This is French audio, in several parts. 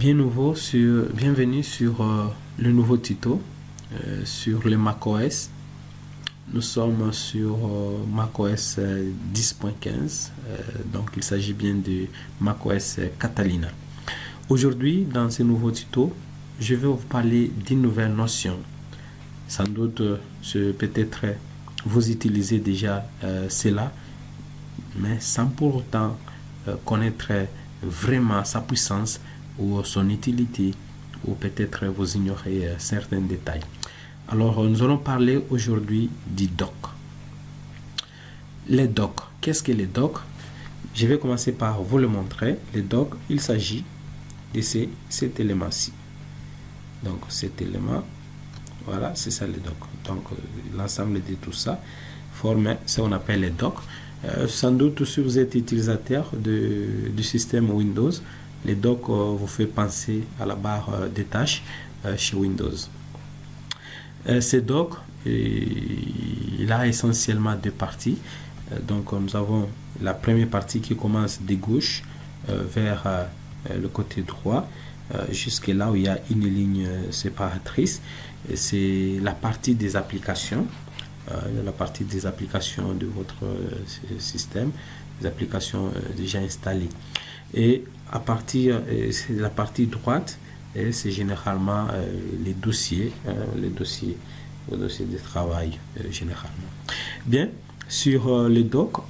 Bienvenue sur le nouveau tuto sur le macOS. Nous sommes sur macOS 10.15, donc il s'agit bien de macOS Catalina. Aujourd'hui, dans ce nouveau tuto, je vais vous parler d'une nouvelle notion. Sans doute, peut-être vous utilisez déjà cela, mais sans pour autant connaître vraiment sa puissance ou son utilité, ou peut-être vous ignorez certains détails. Alors, nous allons parler aujourd'hui du dock. Les docks. Qu'est-ce que les docks? Je vais commencer par vous le montrer. Les docks, il s'agit de cet élément-ci. Donc, cet élément, voilà, c'est ça les docks. Donc, l'ensemble de tout ça forme ce qu'on appelle les docks. Sans doute, si vous êtes utilisateur du système Windows, les docks vous fait penser à la barre des tâches chez Windows. Ces docks, il a essentiellement deux parties. Donc nous avons la première partie qui commence de gauche vers le côté droit, jusque là où il y a une ligne séparatrice. C'est la partie des applications. La partie des applications de votre système, des applications déjà installées. Et à partir de la partie droite, c'est généralement les dossiers de travail généralement. Bien, sur les docks,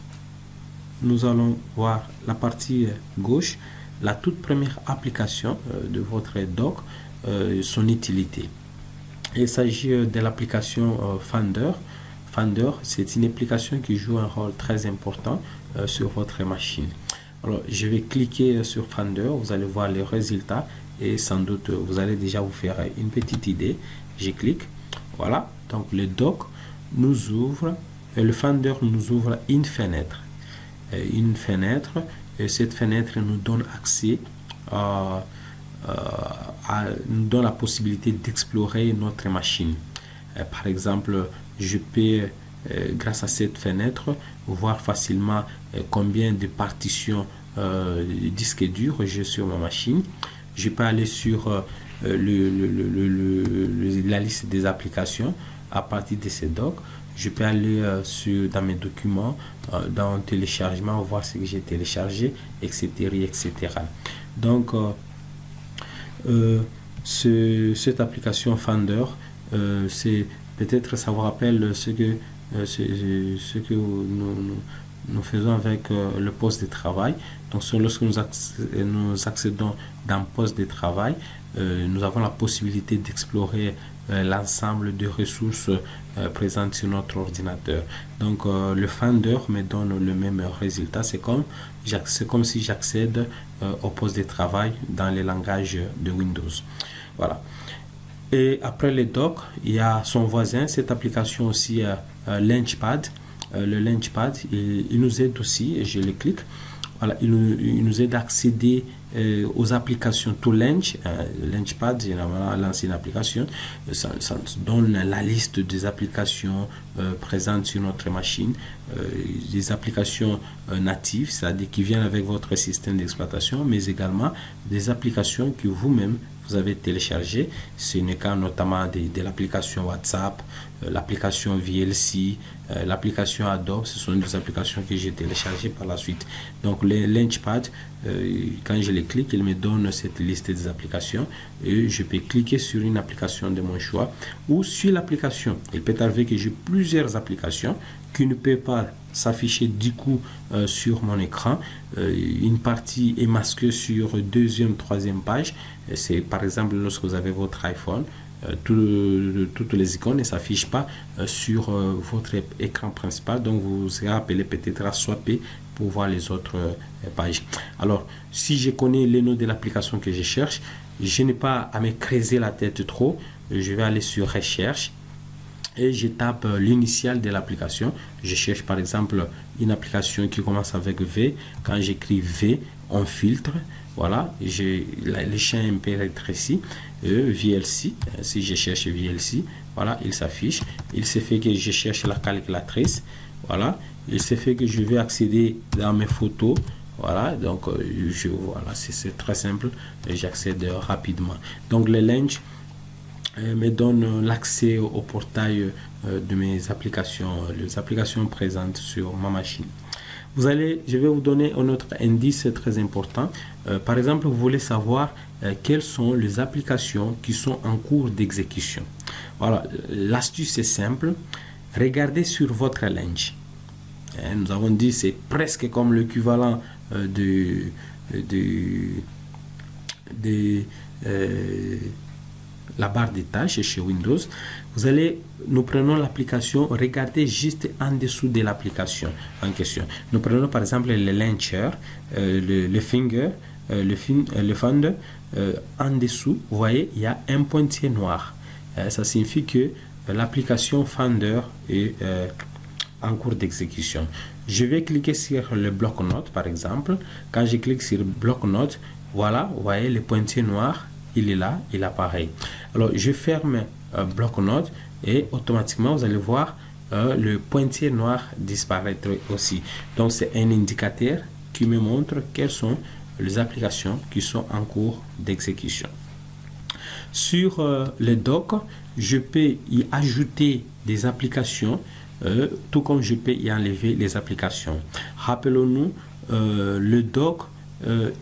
nous allons voir la partie gauche, la toute première application de votre dock, son utilité. Il s'agit de l'application Finder. Finder, c'est une application qui joue un rôle très important sur votre machine. Alors, je vais cliquer sur Finder, vous allez voir les résultats et sans doute vous allez déjà vous faire une petite idée. Je clique, voilà, donc le dock nous ouvre, le Finder nous ouvre une fenêtre. Et cette fenêtre nous donne accès nous donne la possibilité d'explorer notre machine. Par exemple, je peux, grâce à cette fenêtre, voir facilement combien de partitions disques durs j'ai sur ma machine. Je peux aller sur la liste des applications à partir de ces docks. Je peux aller dans mes documents, dans téléchargement, voir ce que j'ai téléchargé, etc. etc. Donc, cette application Finder, c'est peut-être ça vous rappelle ce que nous faisons avec le poste de travail. Donc lorsque nous accédons dans le poste de travail, nous avons la possibilité d'explorer l'ensemble de ressources présentes sur notre ordinateur. Donc le Finder me donne le même résultat. C'est comme si j'accède au poste de travail dans les langages de Windows. Voilà. Et après les docks, il y a son voisin, cette application aussi Launchpad. Le Launchpad, il nous aide aussi, et je le clique. Voilà, il nous aide à accéder aux applications to launch. Launchpad, généralement, lancer une application. Ça donne la liste des applications présentes sur notre machine. Des applications natives, c'est-à-dire qui viennent avec votre système d'exploitation, mais également des applications que vous-même vous avez téléchargé. C'est le cas notamment de l'application WhatsApp, l'application VLC, l'application Adobe. Ce sont des applications que j'ai téléchargées par la suite. Donc le Launchpad, quand je les clique, il me donne cette liste des applications et je peux cliquer sur une application de mon choix ou sur l'application. Il peut arriver que j'ai plusieurs applications qui ne peuvent pas s'afficher du coup sur mon écran. Une partie est masquée sur deuxième, troisième page. C'est par exemple lorsque vous avez votre iPhone, toutes les icônes ne s'affichent pas sur votre écran principal, donc vous serez appelé peut-être à swapper pour voir les autres pages. Alors, si je connais les noms de l'application que je cherche, je n'ai pas à me creuser la tête trop. Je vais aller sur recherche et je tape l'initiale de l'application. Je cherche par exemple une application qui commence avec V. Quand j'écris V, on filtre. Voilà, les champs peuvent être ici. VLC, si je cherche VLC, voilà, il s'affiche. Il se fait que je cherche la calculatrice. Voilà, il se fait que je vais accéder dans mes photos. Voilà, donc voilà, c'est très simple, j'accède rapidement. Donc les Launch me donne l'accès au portail de mes applications, les applications présentes sur ma machine. Je vais vous donner un autre indice très important. Par exemple, vous voulez savoir quelles sont les applications qui sont en cours d'exécution. Voilà, l'astuce est simple. Regardez sur votre Launch. Nous avons dit c'est presque comme l'équivalent de la barre des tâches chez Windows. Nous prenons l'application, regardez juste en dessous de l'application en question. Nous prenons par exemple le Launcher, le Finger, le Finder. En dessous, vous voyez, il y a un pointier noir. Ça signifie que l'application Finder est en cours d'exécution. Je vais cliquer sur le bloc-notes par exemple. Quand je clique sur bloc-notes, voilà, vous voyez le pointier noir, il est là, il apparaît. Alors je ferme bloc-notes et automatiquement vous allez voir le pointier noir disparaître aussi. Donc c'est un indicateur qui me montre quelles sont les applications qui sont en cours d'exécution. Sur le dock, je peux y ajouter des applications, tout comme je peux y enlever les applications. Rappelons-nous, le dock,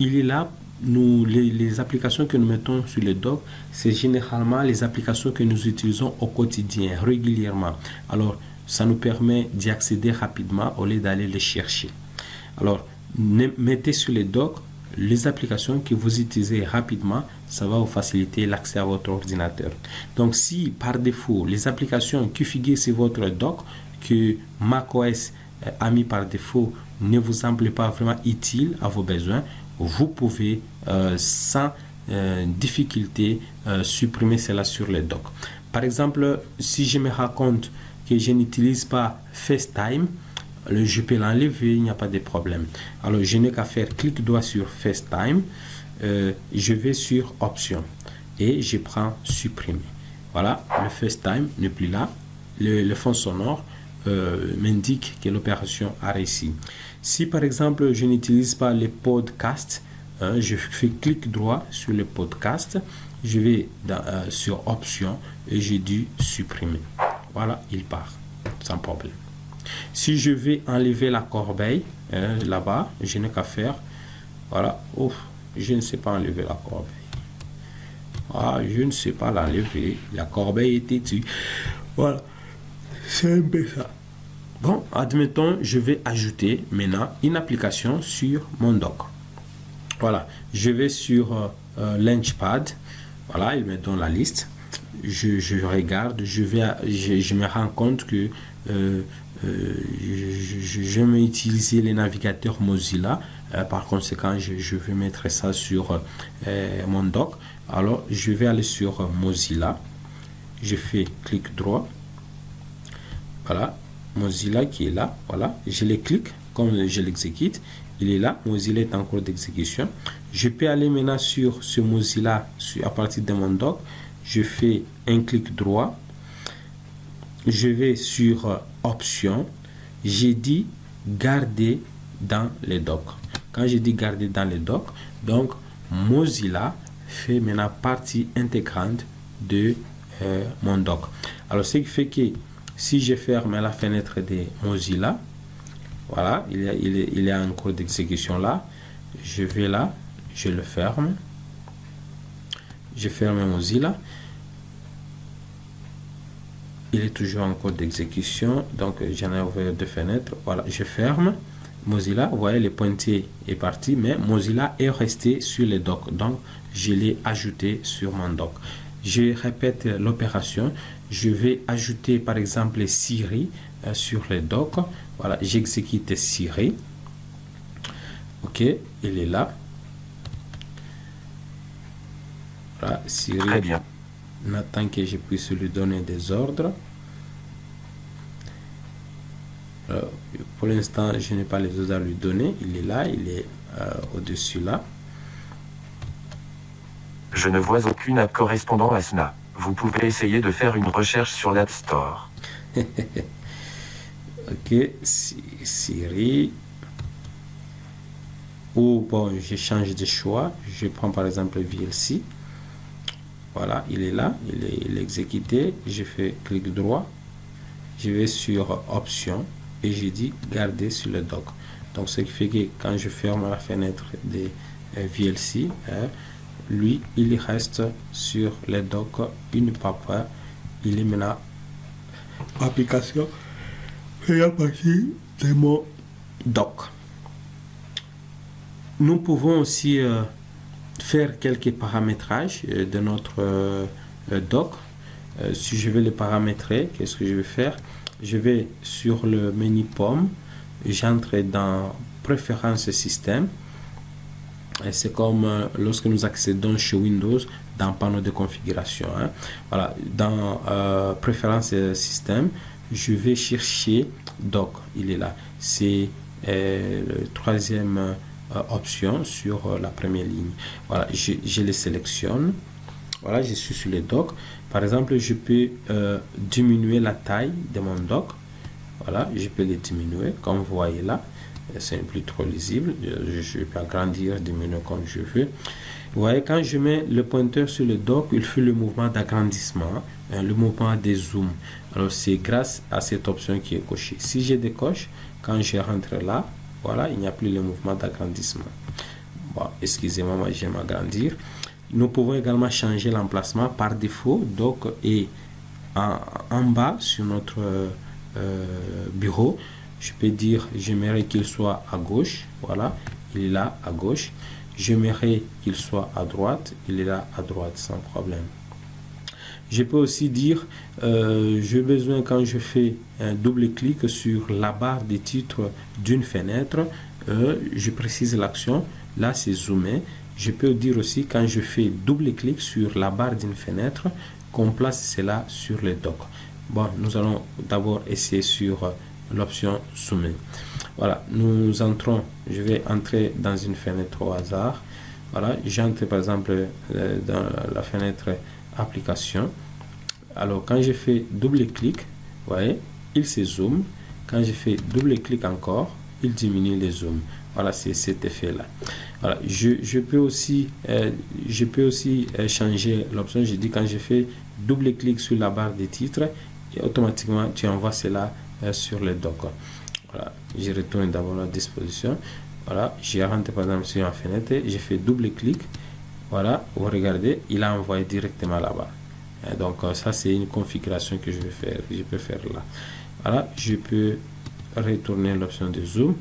il est là. Les applications que nous mettons sur le dock, c'est généralement les applications que nous utilisons au quotidien, régulièrement. Alors, ça nous permet d'y accéder rapidement au lieu d'aller les chercher. Alors, mettez sur le dock les applications que vous utilisez rapidement, ça va vous faciliter l'accès à votre ordinateur. Donc, si par défaut, les applications qui figurent sur votre dock, que macOS a mis par défaut, ne vous semblent pas vraiment utiles à vos besoins, vous pouvez sans difficulté supprimer cela sur le dock. Par exemple, si je me rends compte que je n'utilise pas FaceTime, je peux l'enlever, il n'y a pas de problème. Alors, je n'ai qu'à faire clic droit sur FaceTime, je vais sur Options et je prends Supprimer. Voilà, le FaceTime n'est plus là. Le fond sonore m'indique que l'opération a réussi. Si par exemple je n'utilise pas les podcasts, je fais clic droit sur le podcast, je vais sur Options et j'ai dû supprimer. Voilà, il part sans problème. Si je vais enlever la corbeille là-bas, je n'ai qu'à faire. Voilà, je ne sais pas enlever la corbeille. Ah, je ne sais pas l'enlever. La corbeille est têtue. Voilà, c'est un peu ça. Bon, admettons, je vais ajouter maintenant une application sur mon dock. Voilà, je vais sur Launchpad. Voilà, il me donne la liste. Je regarde, je me rends compte que j'aime utiliser les navigateurs Mozilla. Par conséquent, je vais mettre ça sur mon dock. Alors, je vais aller sur Mozilla. Je fais clic droit. Voilà. Mozilla qui est là, voilà, je le clique, comme je l'exécute, il est là, Mozilla est en cours d'exécution. Je peux aller maintenant sur ce Mozilla à partir de mon dock, je fais un clic droit, je vais sur Options, j'ai dit garder dans le dock. Quand je dis garder dans le dock, donc Mozilla fait maintenant partie intégrante de mon dock. Alors ce qui fait que si je ferme la fenêtre de Mozilla, voilà, il est en cours d'exécution là. Je vais là, je le ferme. Je ferme Mozilla. Il est toujours en cours d'exécution. Donc, j'en ai ouvert deux fenêtres. Voilà, je ferme Mozilla. Vous voyez, le pointier est parti, mais Mozilla est resté sur le dock. Donc, je l'ai ajouté sur mon dock. Je répète l'opération. Je vais ajouter par exemple Siri sur le dock. Voilà, j'exécute Siri. Ok, il est là. Voilà, Siri. Très bien. On attend que je puisse lui donner des ordres. Alors, pour l'instant, je n'ai pas les ordres à lui donner. Il est là, il est au-dessus là. Je ne vois aucune app correspondant à cela. Vous pouvez essayer de faire une recherche sur l'App Store. Ok, Siri. Ou bon, je change de choix. Je prends par exemple VLC. Voilà, il est là, il est exécuté. Je fais clic droit. Je vais sur option et je dis garder sur le dock. Donc ce qui fait que quand je ferme la fenêtre des VLC, lui il reste sur le dock, il ne part pas, il est maintenant application et à partir de mon dock. Nous pouvons aussi faire quelques paramétrages de notre dock. Si je vais les paramétrer, qu'est-ce que je vais faire? Je vais sur le menu pomme, j'entre dans préférences système. C'est comme lorsque nous accédons chez Windows dans panneau de configuration. Voilà, dans préférences système, je vais chercher dock. Il est là. C'est le troisième option sur la première ligne. Voilà, je les sélectionne. Voilà, je suis sur le dock. Par exemple, je peux diminuer la taille de mon dock. Voilà, je peux les diminuer, comme vous voyez là. C'est plus trop lisible. Je peux agrandir, diminuer comme je veux. Vous voyez, quand je mets le pointeur sur le dock, il fait le mouvement d'agrandissement, le mouvement des zooms. Alors, c'est grâce à cette option qui est cochée. Si je décoche, quand je rentre là, voilà, il n'y a plus le mouvement d'agrandissement. Bon, excusez-moi, moi, j'aime agrandir. Nous pouvons également changer l'emplacement par défaut. Dock est en bas sur notre bureau. Je peux dire, j'aimerais qu'il soit à gauche. Voilà, il est là à gauche. J'aimerais qu'il soit à droite. Il est là à droite sans problème. Je peux aussi dire, j'ai besoin quand je fais un double clic sur la barre des titres d'une fenêtre, je précise l'action. Là, c'est zoomé. Je peux dire aussi quand je fais double clic sur la barre d'une fenêtre, qu'on place cela sur le dock. Bon, nous allons d'abord essayer sur l'option zoomer. Voilà, nous entrons, je vais entrer dans une fenêtre au hasard. Voilà, j'entre par exemple dans la fenêtre application. Alors, quand je fais double clic, vous voyez, il se zoome. Quand je fais double clic encore, il diminue les zooms. Voilà, c'est cet effet-là. Voilà, je peux aussi changer l'option. Je dis quand je fais double clic sur la barre des titres, et automatiquement, tu envoies cela sur le dock. Voilà, je retourne d'abord à la disposition. Voilà, je rentre par exemple sur la fenêtre, je fais double clic. Voilà, vous regardez, il a envoyé directement là-bas. Donc ça c'est une configuration que je peux faire là. Voilà, je peux retourner l'option de zoom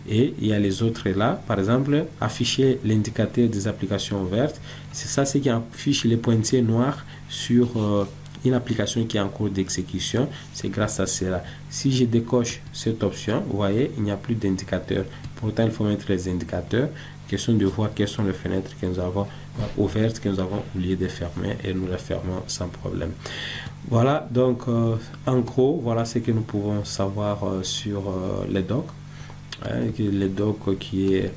et il y a les autres là. Par exemple, afficher l'indicateur des applications ouvertes. C'est ça, c'est qui affiche les pointillés noirs sur une application qui est en cours d'exécution. C'est grâce à cela. Si je décoche cette option, vous voyez, il n'y a plus d'indicateur. Pourtant, il faut mettre les indicateurs. Question de voir quelles sont les fenêtres que nous avons ouvertes, que nous avons oublié de fermer et nous les fermons sans problème. Voilà, donc en gros, voilà ce que nous pouvons savoir sur les docks. Les docks qui est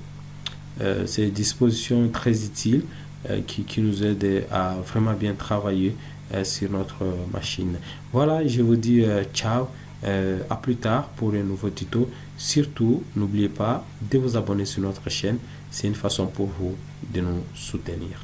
c'est une disposition très utile qui nous aide à vraiment bien travailler sur notre machine. Voilà, je vous dis ciao, à plus tard pour un nouveau tuto. Surtout, n'oubliez pas de vous abonner sur notre chaîne. C'est une façon pour vous de nous soutenir.